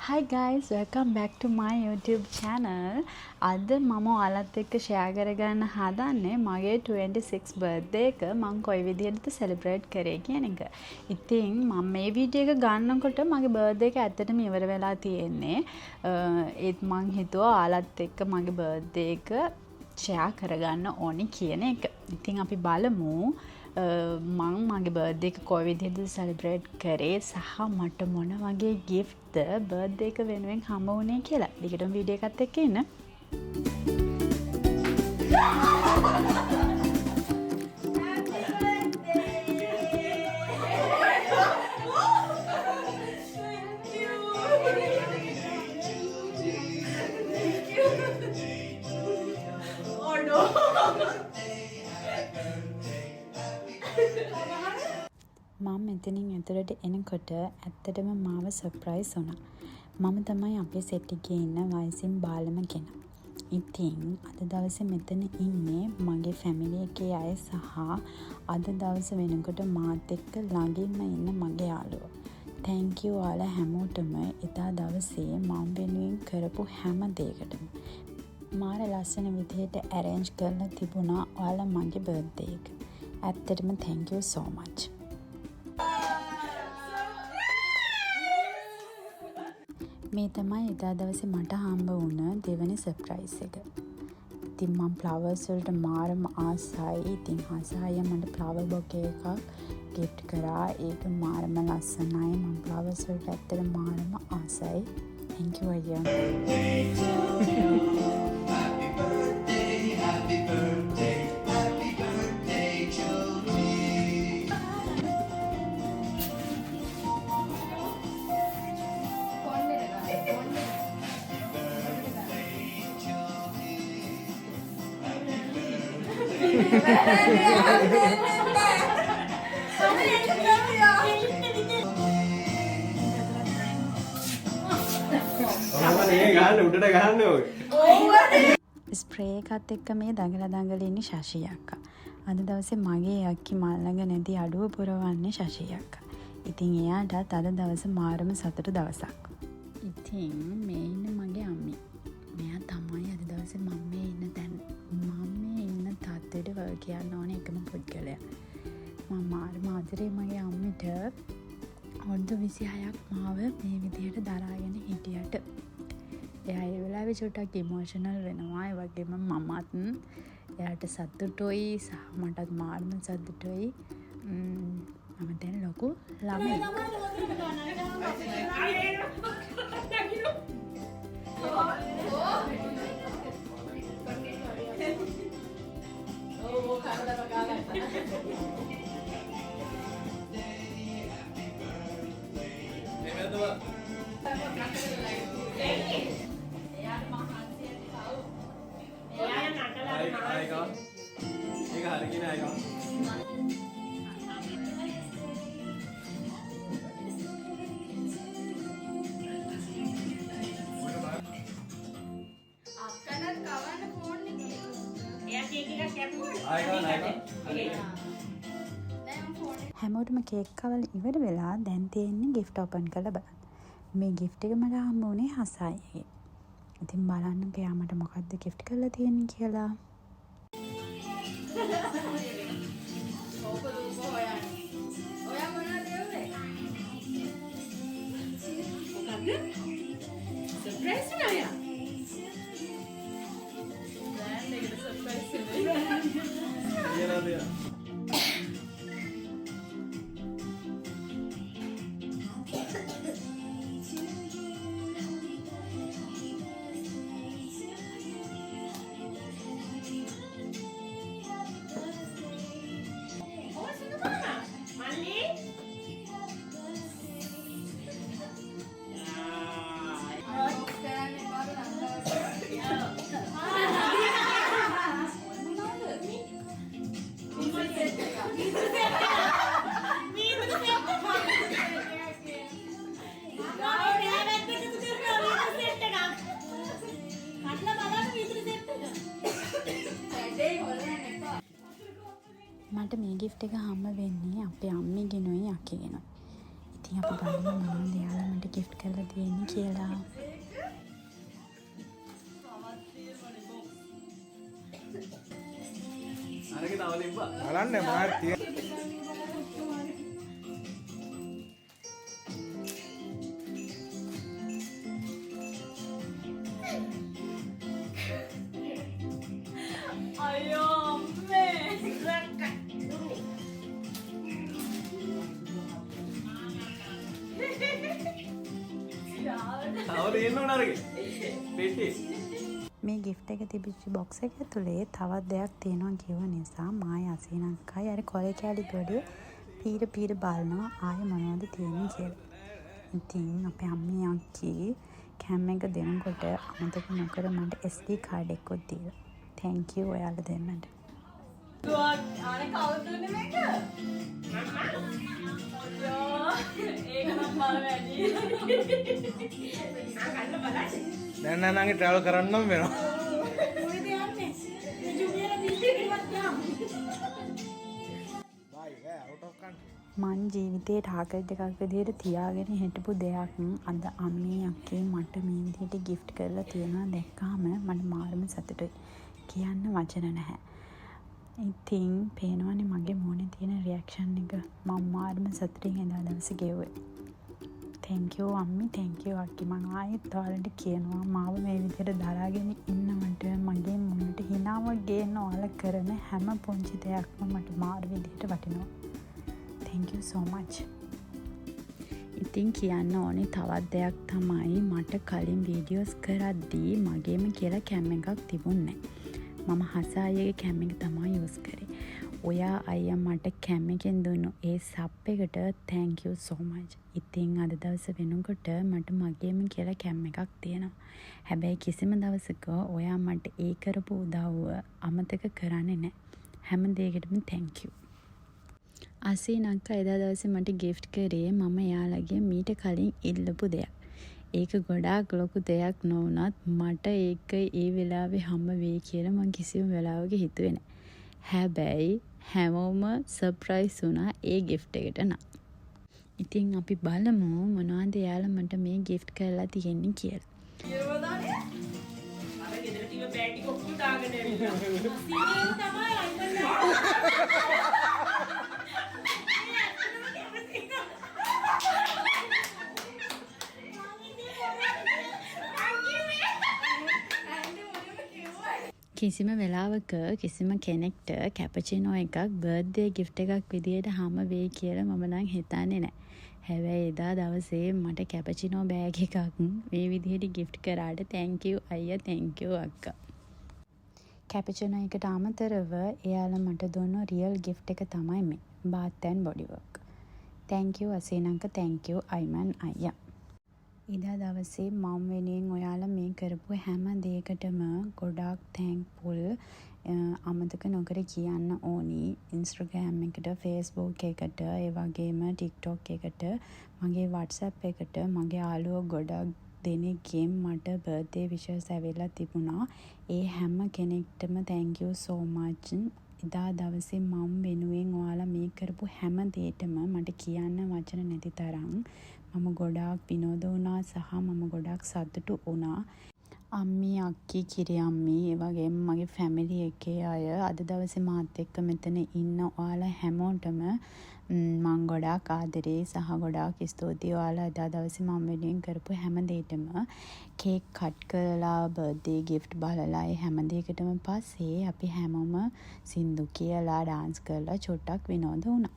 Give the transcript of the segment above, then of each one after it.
Hi guys, welcome back to my YouTube channel. අද මම ඔයාලත් එක්ක ෂෙයා කරගන්න හදන්නේ මගේ 26 birthday එක මම කොයි විදිහටද සෙලිබ්‍රේට් කරේ කියන එක. ඉතින් මම මේ වීඩියෝ එක ගන්නකොට මගේ birthday එක ඇත්තටම ඉවර වෙලා තියෙන්නේ. ඒත් මං හිතුවා ඔයාලත් එක්ක මගේ birthday එක ෂෙයා කරගන්න ඕනි කියන එක. ඉතින් අපි බලමු මං මගේ බර්ත්ඩේ එක කොයි විදිහටද සෙලිබ්‍රේට් කරේ සහ මට මොන වගේ ගිෆ්ට්ද බර්ත්ඩේ එක වෙනුවෙන් හම්බ වුණේ කියලා. ඊළඟට වීඩියෝ එකත් එක්ක ඉන්න. මම මෙතනින් ඇතුළට එනකොට ඇත්තටම මාව සර්ප්‍රයිස් වුණා. මම තමයි අපේ සෙට් එකේ ඉන්න වයසින් බාලම කෙනා. ඉතින් අද දවසේ මෙතන ඉන්නේ මගේ ෆැමිලි එකේ අය සහ අද දවස වෙනකොට මාත් එක්ක ළඟින්ම ඉන්න මගේ යාළුවෝ. thank you ඔයාලා හැමෝටම එදා දවසේ මම වෙනුවෙන් කරපු හැම දෙයකටම. මාර ලස්සන විදිහට arrange කරලා තිබුණා ඔයාලා මගේ birthday එක. ඇත්තටම thank you so much. මේ තමයි එදා දවසේ මට හම්බ වුණ දෙවනි සර්ප්‍රයිස් එක. ඉතින් මම ෆ්ලවර්ස් වලට මාරම ආසයි. ඉතින් හසාය මට ෆ්ලවර් බොකේ එකක් ගිෆ්ට් කරා. ඒක මාරම ලස්සනයි. මම ෆ්ලවර්ස් වලට ඇත්තට මාරම ආසයි. thank you අයියා. ස්ප්‍රේ එකත් එක්ක මේ දඟල ඉන්නේ ශෂී අක්කා. අද දවසේ මගේ අක්කි මල් ළඟ නැති අඩුව පුරවන්නේ ශෂී අක්කා. ඉතින් එයාටත් අද දවස මාරම සතුටු දවසක්. ඉතින් මේ ඉන්න මගේ අම්මි. මෙයා තමයි අද දවසේ මම මේ ඉන්න තැන තාත්තට වල් කියන්න ඕනේ එකම පුද්ගලයා. මම මාරම ආදරේ මගේ අම්මිට. අවුරුදු 26ක් මාව මේ විදිහට දරාගෙන හිටියට. එයා ඒ වෙලාවේ චුට්ටක් ඉමෝෂනල් වෙනවා. ඒ වගේම මමත් එයාට සතුටුයි සහ මටත් මාරම සතුටුයි. මම දැන් ලොකු ළමයි. හැමෝටම කේක් කවල ඉවර වෙලා දැන් තියෙන්නේ gift open කරලා බලන්න. මේ gift එක මට හම්බ වුණේ හසායගේ. ඉතින් බලන්න ගියා මට මොකද්ද gift කරලා තියෙන්නේ කියලා. ඔයා මොනවද දෙන්නේ? මොකද්ද? සර්ප්‍රයිස් නෑ. දැන් මේක සර්ප්‍රයිස් නේ. මට මේ gift එක හම්බ වෙන්නේ අපේ අම්මිගෙනුයි අක්කිගෙනුයි. ඉතින් අපි බලමු මොනවද එයාලා මට ගිෆ්ට් කරලා දෙන්නේ කියලා. අරගෙන තව දෙම්බා. බලන්න මොනවද තියෙන්නේ. අයියෝ අම්මේ තව දෙන්න ඕන අරගෙන. පෙට්ටියේ. මේ ගිෆ්ට් එක තිබිච්ච බොක්ස් එක ඇතුලේ තවත් දෙයක් තියෙනවා කිව්ව නිසා මායි අසීනක්කයි අර කොලේ කැලි ගොඩේ පීර බලනවා ආයෙ මොනවද තියෙන්නේ කියලා. ඉතින් අපේ අම්මේ අක්කී කැම් එක දෙනකොට අමතක නොකර මට SD කාඩ් එකක් දීලා. thank you ඔයාලා දෙන්නට. දුවා අනේ කවුද දුන්නේ මේක? අයියෝ ඒක නම් බල වැඩි. දැන් නම් ට්‍රැවල් කරන්නම් වෙනවා. මොකද යන්නේ? ජුනියර දිල්ලියටවත් යන්න. බයි out of country. මං ජීවිතේ ටාගට් එකක් විදිහට තියාගෙන හිටපු දෙයක් අද අම්මේ අක්කේ මට මේ විදිහට ගිෆ්ට් කරලා තියනවා දැක්කාම මට මාරම සතුටුයි. කියන්න වචන නැහැ. ඉතින් පේනවනේ මගේ මොනේ තියෙන රියැක්ෂන් එක. මම මාරම සතුටින් එදා දවසේ ගෙවුවේ. thank you අම්මි thank you අක්කි. මං ආයෙත් ඔයාලට කියනවා මාව මේ විදිහට දරාගෙන ඉන්නවට මගේ මොනට හිනාවක් ගේන්න ඔයාලා කරන හැම පුංචි දෙයක්ම මට මාර විදිහට වටිනවා. thank you so much. ඉතින් කියන්න ඕනේ තවත් දෙයක් තමයි මට කලින් වීඩියෝස් කරද්දී මගේම කියලා කැම් එකක් තිබුණේ නැහැ. මම හසායගේ කැම් එක තමයි යූස් කරේ. ඔයා අයියා මට කැම් එකෙන් දුන්නු ඒ සබ් එකට thank you so much. ඉතින් අද දවස වෙනකොට මට මගේම කියලා කැම් එකක් තියෙනවා. හැබැයි කිසිම දවසක ඔයා මට ඒ කරපු උදව්ව අමතක කරන්නේ නැහැ. හැම දෙයකටම thank you. අසීනක්කා එදා දවසේ මට ගිෆ්ට් කරේ මම එයාලගේ මීට කලින් ඉල්ලපු දෙයක්. ඒක ගොඩාක් ලොකු දෙයක් නොවුනත් මට ඒක ඒ වෙලාවේ හම්බ වෙයි කියලා මං කිසිම වෙලාවක හිතුවේ නැහැ. හැබැයි හැමෝම සර්ප්‍රයිස් වුණා ඒ ගිෆ්ට් එකට නම්. ඉතින් අපි බලමු මොනවද එයාලා මට මේ ගිෆ්ට් කරලා තියෙන්නේ කියලා. ඊරෝදානේ අර ගෙදර තිබ්බ බෑග් ටික ඔක්කොම දාගෙන ඇවිල්ලා. සීනියර් තමයි අයිමන්. කිසිම වෙලාවක කිසිම කෙනෙක්ට කැපචිනෝ එකක් බර්ත්ඩේ ගිෆ්ට් එකක් විදියට හම්බ වෙයි කියලා මම නම් හිතන්නේ නැහැ. හැබැයි එදා දවසේ මට කැපචිනෝ බෑග් එකක් මේ විදිහට ගිෆ්ට් කරාට thank you අයියා thank you අක්කා. කැපචිනෝ එකට අමතරව එයාලා මට දුන්නු රියල් ගිෆ්ට් එක තමයි මේ bath and body work. thank you අසීනංක thank you අයිමන් අයියා. ඉදා දවසේ මම වෙනුවෙන් ඔයාලා මේ කරපු හැම දෙයකටම ගොඩාක් thankful. අමතක නොකර කියන්න ඕනි Instagram එකට, Facebook එකට, ඒ වගේම TikTok එකට, මගේ WhatsApp එකට මගේ යාළුවෝ ගොඩක් දෙනෙක්ගෙන් මට birthday wishes ඇවිල්ලා තිබුණා. ඒ හැම කෙනෙක්ටම thank you so much. ඉදා දවසේ මම වෙනුවෙන් ඔයාලා මේ කරපු හැම දෙයකටම මට කියන්න වචන නැති තරම් මම ගොඩාක් විනෝද වුණා සහ මම ගොඩාක් සතුටු වුණා. අම්මී අක්කී කිරි අම්මී ඒ වගේම මගේ ෆැමිලි එකේ අය අද දවසේ මාත් එක්ක මෙතන ඉන්න ඔයාලා හැමෝටම මම ගොඩාක් ආදරේ සහ ගොඩාක් ස්තුතියි. ඔයාලා අද දවසේ මම වෙනුවෙන් කරපු හැම දෙයකටම කේක් කට් කරලා බර්ත්ඩේ ගිෆ්ට් බලලා ඒ හැම දෙයකටම පස්සේ අපි හැමෝම සින්දු කියලා ඩාන්ස් කරලා චොට්ටක් විනෝද වුණා.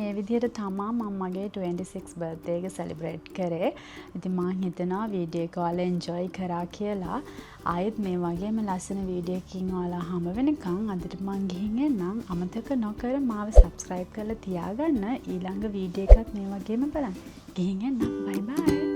මේ විදිහට තමා මම මගේ 26 බර්ත්ඩේ එක සෙලිබ්‍රේට් කරේ. ඉතින් මම හිතනවා වීඩියෝ එක ඔයාලා එන්ජොයි කරා කියලා. ආයෙත් මේ වගේම ලස්සන වීඩියෝ එකකින් ඔයාලා හම්බ වෙනකන් අදට මං ගිහින් එන්නම්. අමතක නොකර මාව subscribe කරලා තියාගන්න. ඊළඟ වීඩියෝ එකත් මේ වගේම බලන්න. ගිහින් එන්නම්. bye bye.